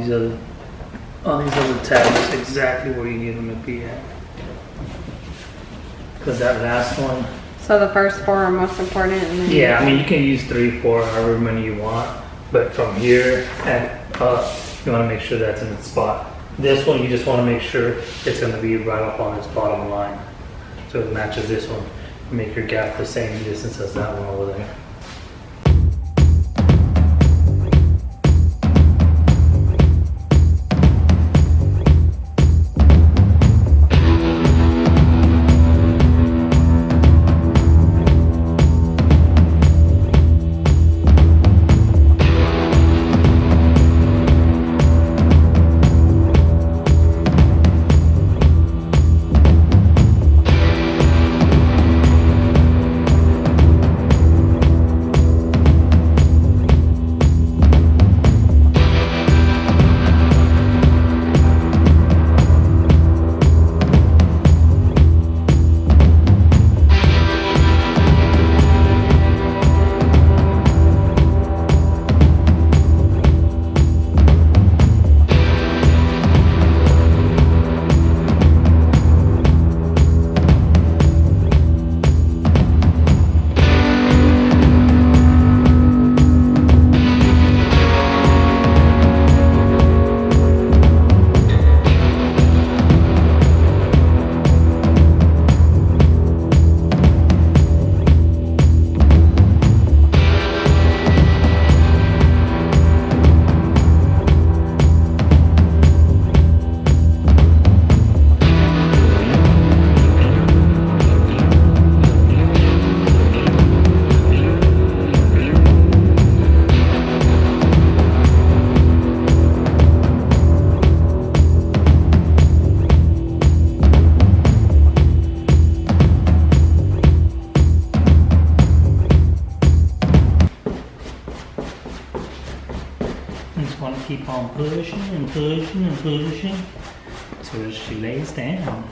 these other tabs exactly where you need them to be at. Because that last one. So the first 4 are most important. And then Yeah, I mean you can use 3, 4, however many you want, but from here and up, you want to make sure that's in the spot. This one, you just want to make sure it's going to be right up on this bottom line, so it matches this one. Make your gap the same distance as that one over there. Just want to keep on pushing and pushing and pushing so that she lays down.